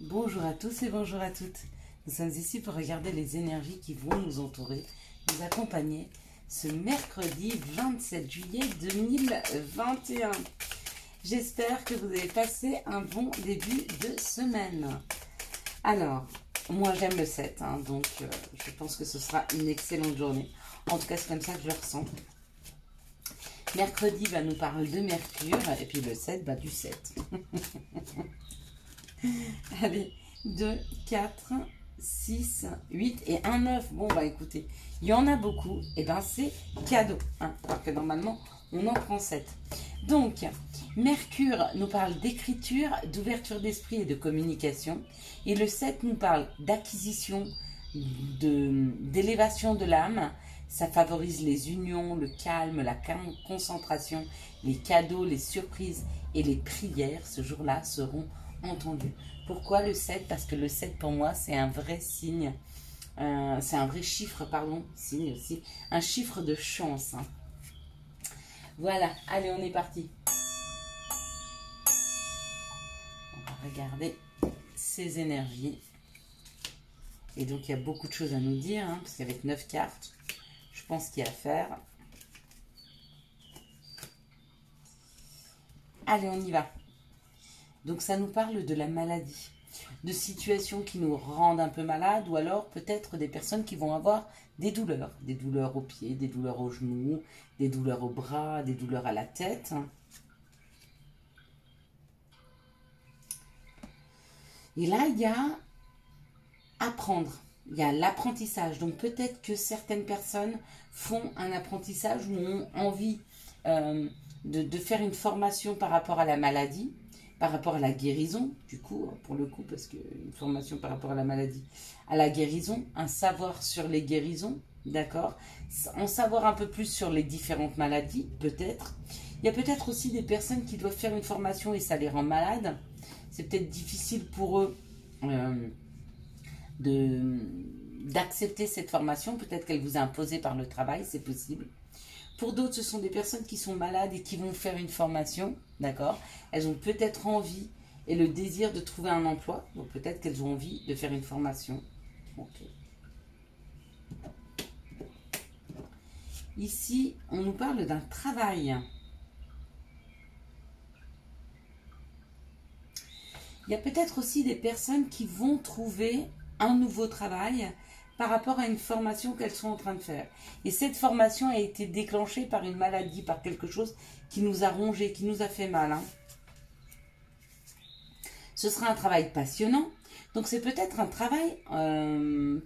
Bonjour à tous et bonjour à toutes. Nous sommes ici pour regarder les énergies qui vont nous entourer, nous accompagner ce mercredi 27 juillet 2021. J'espère que vous avez passé un bon début de semaine. Alors, moi j'aime le 7, donc je pense que ce sera une excellente journée. En tout cas, c'est comme ça que je le ressens. Mercredi nous parle de Mercure et puis le 7, du 7. Allez, 2, 4, 6, 8 et un 9. Bon, écoutez, il y en a beaucoup. Et c'est cadeau. Alors que normalement, on en prend 7. Donc, Mercure nous parle d'écriture, d'ouverture d'esprit et de communication. Et le 7 nous parle d'acquisition, d'élévation de l'âme. Ça favorise les unions, le calme, la concentration, les cadeaux, les surprises et les prières. Ce jour-là seront entendu. Pourquoi le 7? Parce que le 7 pour moi c'est un vrai signe, c'est un vrai chiffre, signe aussi, un chiffre de chance. Voilà, allez on est parti. On va regarder ces énergies. Et donc il y a beaucoup de choses à nous dire, parce qu'avec 9 cartes, je pense qu'il y a à faire. Allez on y va. Donc ça nous parle de la maladie, de situations qui nous rendent un peu malades, ou alors peut-être des personnes qui vont avoir des douleurs aux pieds, des douleurs aux genoux, des douleurs aux bras, des douleurs à la tête. Et là, il y a apprendre, il y a l'apprentissage. Donc peut-être que certaines personnes font un apprentissage ou ont envie de faire une formation par rapport à la maladie, par rapport à la guérison, du coup, pour le coup, parce qu'une formation par rapport à la maladie, à la guérison, un savoir sur les guérisons, d'accord, en savoir un peu plus sur les différentes maladies, peut-être. Il y a peut-être aussi des personnes qui doivent faire une formation et ça les rend malades. C'est peut-être difficile pour eux d'accepter cette formation. Peut-être qu'elle vous est imposée par le travail, c'est possible. Pour d'autres, ce sont des personnes qui sont malades et qui vont faire une formation, d'accord. Elles ont peut-être envie et le désir de trouver un emploi, donc peut-être qu'elles ont envie de faire une formation. Okay. Ici, on nous parle d'un travail. Il y a peut-être aussi des personnes qui vont trouver un nouveau travail par rapport à une formation qu'elles sont en train de faire. Et cette formation a été déclenchée par une maladie, par quelque chose qui nous a rongé, qui nous a fait mal. Ce sera un travail passionnant. Donc c'est peut-être un travail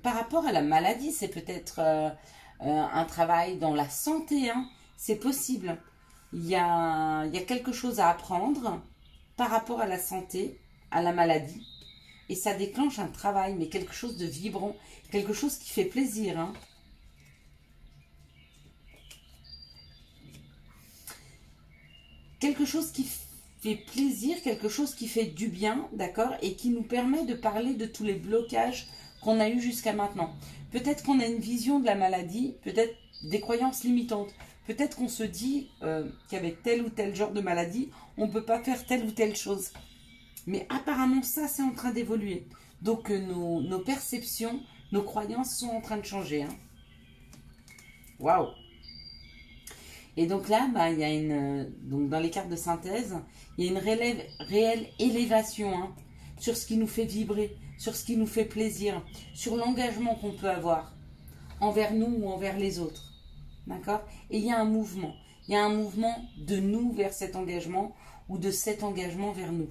par rapport à la maladie, c'est peut-être un travail dans la santé. C'est possible. Il y a quelque chose à apprendre par rapport à la santé, à la maladie. Et ça déclenche un travail, mais quelque chose de vibrant, quelque chose qui fait plaisir. Quelque chose qui fait plaisir, quelque chose qui fait du bien, d'accord, et qui nous permet de parler de tous les blocages qu'on a eus jusqu'à maintenant. Peut-être qu'on a une vision de la maladie, peut-être des croyances limitantes. Peut-être qu'on se dit qu'avec tel ou tel genre de maladie, on ne peut pas faire telle ou telle chose. Mais apparemment, ça, c'est en train d'évoluer. Donc, nos perceptions, nos croyances sont en train de changer. Waouh! Et donc là, il y a donc dans les cartes de synthèse, il y a une réelle élévation sur ce qui nous fait vibrer, sur ce qui nous fait plaisir, sur l'engagement qu'on peut avoir envers nous ou envers les autres. D'accord? Et il y a un mouvement. Il y a un mouvement de nous vers cet engagement ou de cet engagement vers nous.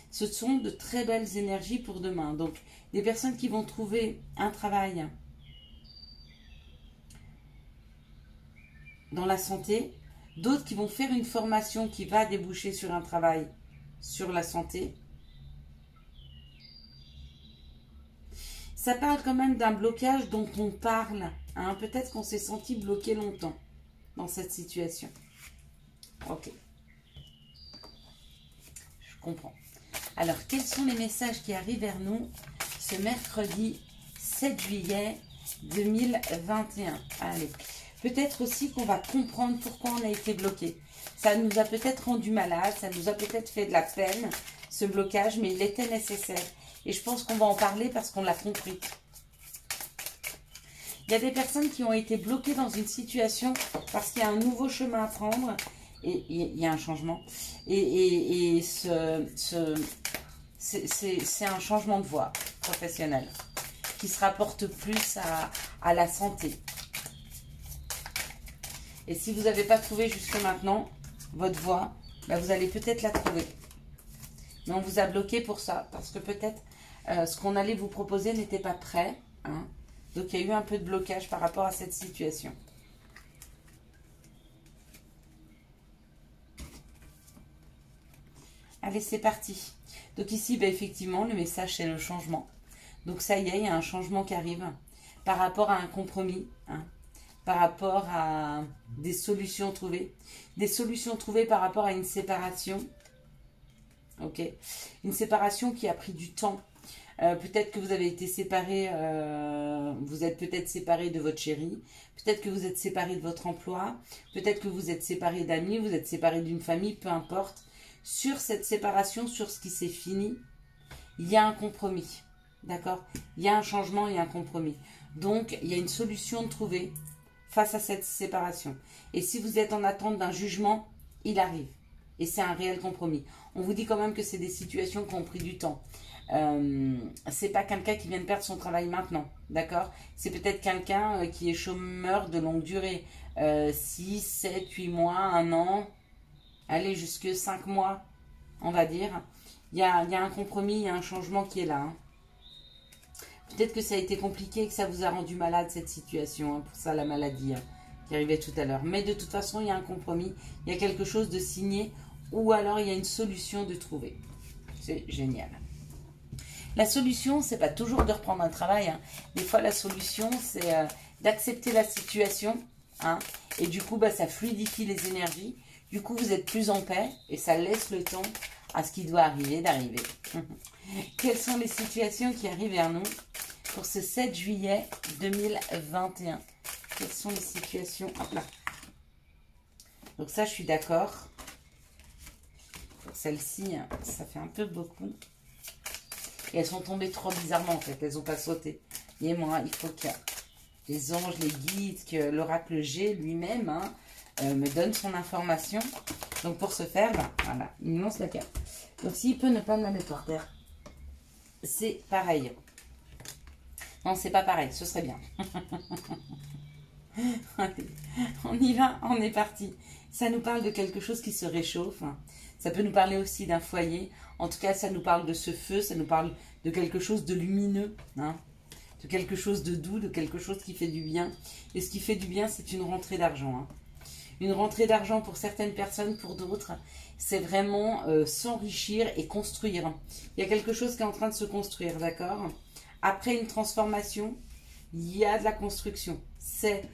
Ce sont de très belles énergies pour demain. Donc, des personnes qui vont trouver un travail dans la santé, d'autres qui vont faire une formation qui va déboucher sur un travail sur la santé. Ça parle quand même d'un blocage dont on parle. Peut-être qu'on s'est senti bloqué longtemps dans cette situation. Ok. Je comprends. Alors, quels sont les messages qui arrivent vers nous ce mercredi 7 juillet 2021? Allez, peut-être aussi qu'on va comprendre pourquoi on a été bloqué. Ça nous a peut-être rendu malade, ça nous a peut-être fait de la peine, ce blocage, mais il était nécessaire. Et je pense qu'on va en parler parce qu'on l'a compris. Il y a des personnes qui ont été bloquées dans une situation parce qu'il y a un nouveau chemin à prendre et il y a un changement. Et c'est un changement de voie professionnelle qui se rapporte plus à la santé. Et si vous n'avez pas trouvé jusque maintenant votre voie, ben vous allez peut-être la trouver. Mais on vous a bloqué pour ça, parce que peut-être ce qu'on allait vous proposer n'était pas prêt. Hein. Donc il y a eu un peu de blocage par rapport à cette situation. Allez, c'est parti. Donc ici, ben, effectivement, le message, c'est le changement. Donc ça y est, il y a un changement qui arrive par rapport à un compromis, hein, par rapport à des solutions trouvées. Des solutions trouvées par rapport à une séparation. Ok, une séparation qui a pris du temps. Peut-être que vous avez été séparés, vous êtes peut-être séparés de votre chéri, peut-être que vous êtes séparés de votre emploi, peut-être que vous êtes séparés d'amis, vous êtes séparés d'une famille, peu importe. Sur cette séparation, sur ce qui s'est fini, il y a un compromis. D'accord? Il y a un changement, il y a un compromis. Donc, il y a une solution de trouver face à cette séparation. Et si vous êtes en attente d'un jugement, il arrive. Et c'est un réel compromis. On vous dit quand même que c'est des situations qui ont pris du temps. C'est pas quelqu'un qui vient de perdre son travail maintenant, d'accord? C'est peut-être quelqu'un qui est chômeur de longue durée, 6, 7, 8 mois, 1 an, allez jusque 5 mois, on va dire. Il y a un compromis, il y a un changement qui est là. Hein. Peut-être que ça a été compliqué et que ça vous a rendu malade cette situation, hein, pour ça la maladie hein, qui arrivait tout à l'heure. Mais de toute façon, il y a un compromis, il y a quelque chose de signé ou alors il y a une solution de trouver. C'est génial. La solution, c'est pas toujours de reprendre un travail. Hein. Des fois, la solution, c'est d'accepter la situation. Hein, et du coup, bah, ça fluidifie les énergies. Du coup, vous êtes plus en paix et ça laisse le temps à ce qui doit arriver d'arriver. Quelles sont les situations qui arrivent vers nous pour ce 7 juillet 2021? Quelles sont les situations? Hop là. Donc ça, je suis d'accord. Pour celle-ci, hein, ça fait un peu beaucoup. Et elles sont tombées trop bizarrement, en fait. Elles n'ont pas sauté. Et moi, il faut que les anges, les guides, que l'oracle G lui-même hein, me donne son information. Donc, pour ce faire, ben, voilà, il me lance la carte. Donc, s'il peut ne pas me la mettre par terre, c'est pareil. Non, c'est pas pareil. Ce serait bien. Allez, on y va, on est parti. Ça nous parle de quelque chose qui se réchauffe. Ça peut nous parler aussi d'un foyer. En tout cas, ça nous parle de ce feu, ça nous parle de quelque chose de lumineux, hein, de quelque chose de doux, de quelque chose qui fait du bien. Et ce qui fait du bien, c'est une rentrée d'argent. Hein. Une rentrée d'argent pour certaines personnes, pour d'autres, c'est vraiment s'enrichir et construire. Il y a quelque chose qui est en train de se construire, d'accord? Après une transformation, il y a de la construction. C'est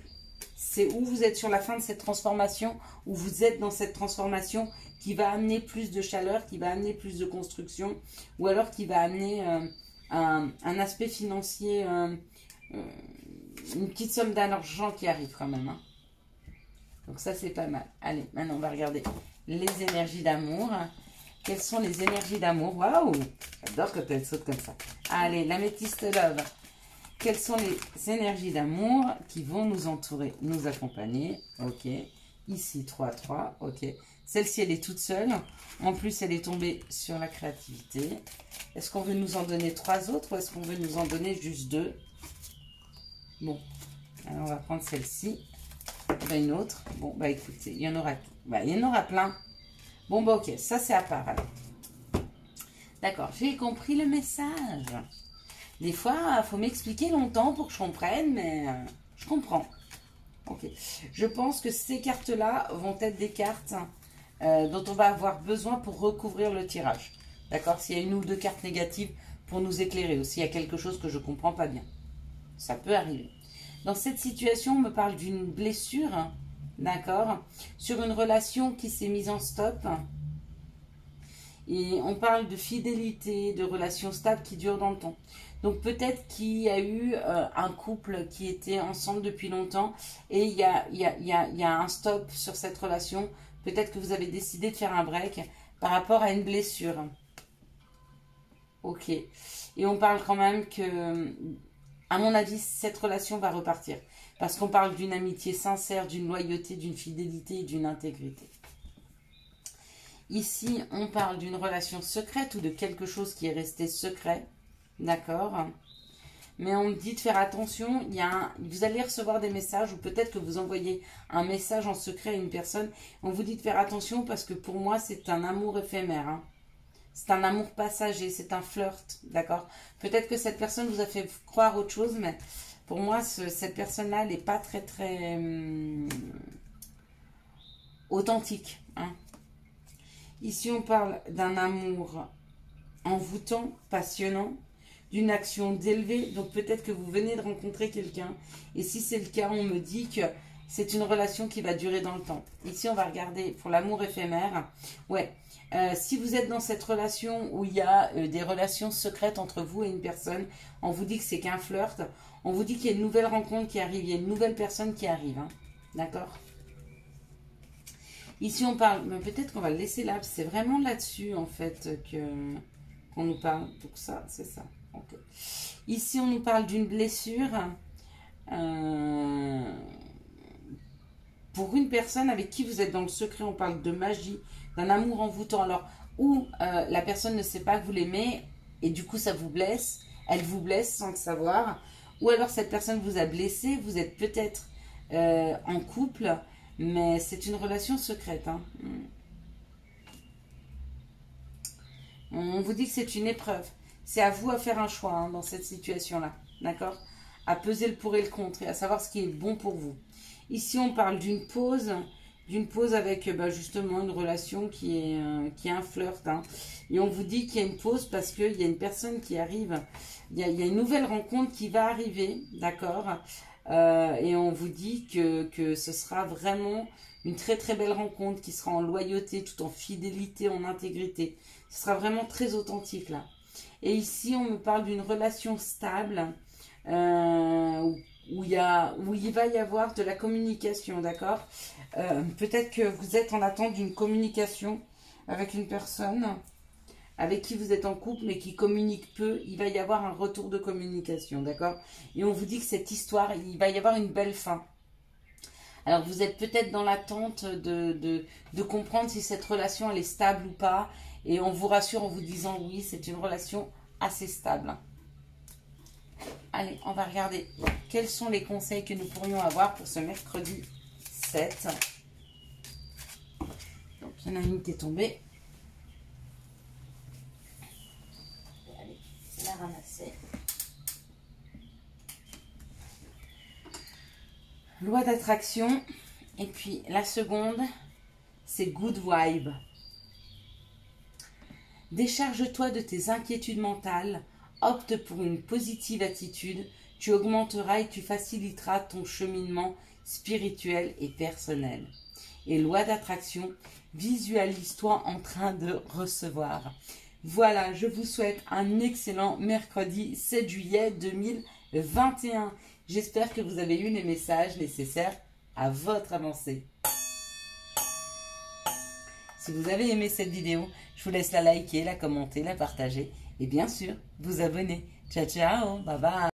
où vous êtes sur la fin de cette transformation, où vous êtes dans cette transformation qui va amener plus de chaleur, qui va amener plus de construction, ou alors qui va amener un aspect financier, une petite somme d'argent qui arrive quand même. Hein. Donc ça, c'est pas mal. Allez, maintenant, on va regarder les énergies d'amour. Quelles sont les énergies d'amour? Waouh! J'adore quand elles sautent comme ça. Allez, l'améthyste love. Quelles sont les énergies d'amour qui vont nous entourer, nous accompagner? Ok. Ici, 3, 3. Ok. Celle-ci, elle est toute seule. En plus, elle est tombée sur la créativité. Est-ce qu'on veut nous en donner 3 autres ou est-ce qu'on veut nous en donner juste 2? Bon. Alors, on va prendre celle-ci. Ben, une autre. Bon, bah écoutez, il y en aura tout. Bah, il y en aura plein. Bon, bah ok. Ça, c'est à part. Alors. D'accord. J'ai compris le message. Des fois, il faut m'expliquer longtemps pour que je comprenne, mais je comprends. Ok. Je pense que ces cartes-là vont être des cartes dont on va avoir besoin pour recouvrir le tirage. D'accord? S'il y a une ou deux cartes négatives pour nous éclairer, ou s'il y a quelque chose que je ne comprends pas bien. Ça peut arriver. Dans cette situation, on me parle d'une blessure, hein, d'accord? Sur une relation qui s'est mise en stop. Et on parle de fidélité, de relations stables qui durent dans le temps. Donc peut-être qu'il y a eu un couple qui était ensemble depuis longtemps et il y a un stop sur cette relation Peut-être que vous avez décidé de faire un break par rapport à une blessure. Ok. Et on parle quand même que, à mon avis, cette relation va repartir. Parce qu'on parle d'une amitié sincère, d'une loyauté, d'une fidélité et d'une intégrité. Ici, on parle d'une relation secrète ou de quelque chose qui est resté secret. D'accord ? Mais on me dit de faire attention. Vous allez recevoir des messages ou peut-être que vous envoyez un message en secret à une personne. On vous dit de faire attention parce que pour moi, c'est un amour éphémère. Hein. C'est un amour passager, c'est un flirt. D'accord ? Peut-être que cette personne vous a fait croire autre chose, mais pour moi, cette personne-là, elle n'est pas très, très authentique. Hein. Ici, on parle d'un amour envoûtant, passionnant, d'une action d'élevée. Donc, peut-être que vous venez de rencontrer quelqu'un. Et si c'est le cas, on me dit que c'est une relation qui va durer dans le temps. Ici, on va regarder pour l'amour éphémère. Ouais. Si vous êtes dans cette relation où il y a des relations secrètes entre vous et une personne, on vous dit que c'est qu'un flirt. On vous dit qu'il y a une nouvelle rencontre qui arrive. Il y a une nouvelle personne qui arrive. Hein. D'accord ? Ici, on parle, mais peut-être qu'on va le laisser là, c'est vraiment là-dessus, en fait, qu'on nous parle. Donc ça, c'est ça. Okay. Ici, on nous parle d'une blessure pour une personne avec qui vous êtes dans le secret. On parle de magie, d'un amour envoûtant. Alors, où la personne ne sait pas que vous l'aimez, et du coup, ça vous blesse. Elle vous blesse sans le savoir. Ou alors, cette personne vous a blessé. Vous êtes peut-être en couple. Mais c'est une relation secrète. Hein. On vous dit que c'est une épreuve. C'est à vous à faire un choix hein, dans cette situation-là. D'accord ? À peser le pour et le contre et à savoir ce qui est bon pour vous. Ici, on parle d'une pause avec justement une relation qui est un flirt. Hein. Et on vous dit qu'il y a une pause parce qu'il y a une personne qui arrive. Il y a une nouvelle rencontre qui va arriver. D'accord ? Et on vous dit que ce sera vraiment une très très belle rencontre qui sera en loyauté, tout en fidélité, en intégrité. Ce sera vraiment très authentique là. Et ici, on me parle d'une relation stable où il va y avoir de la communication, d'accord ? Peut-être que vous êtes en attente d'une communication avec une personne avec qui vous êtes en couple mais qui communique peu, il va y avoir un retour de communication, d'accord? Et on vous dit que cette histoire, il va y avoir une belle fin. Alors vous êtes peut-être dans l'attente de comprendre si cette relation elle est stable ou pas. Et on vous rassure en vous disant oui, c'est une relation assez stable. Allez, on va regarder quels sont les conseils que nous pourrions avoir pour ce mercredi 7. Donc il y en a une qui est tombée. La ramasser. Loi d'attraction. Et puis la seconde, c'est good vibe. Décharge-toi de tes inquiétudes mentales. Opte pour une positive attitude. Tu augmenteras et tu faciliteras ton cheminement spirituel et personnel. Et loi d'attraction, visualise-toi en train de recevoir. Voilà, je vous souhaite un excellent mercredi 7 juillet 2021. J'espère que vous avez eu les messages nécessaires à votre avancée. Si vous avez aimé cette vidéo, je vous laisse la liker, la commenter, la partager et bien sûr, vous abonner. Ciao, ciao, bye bye.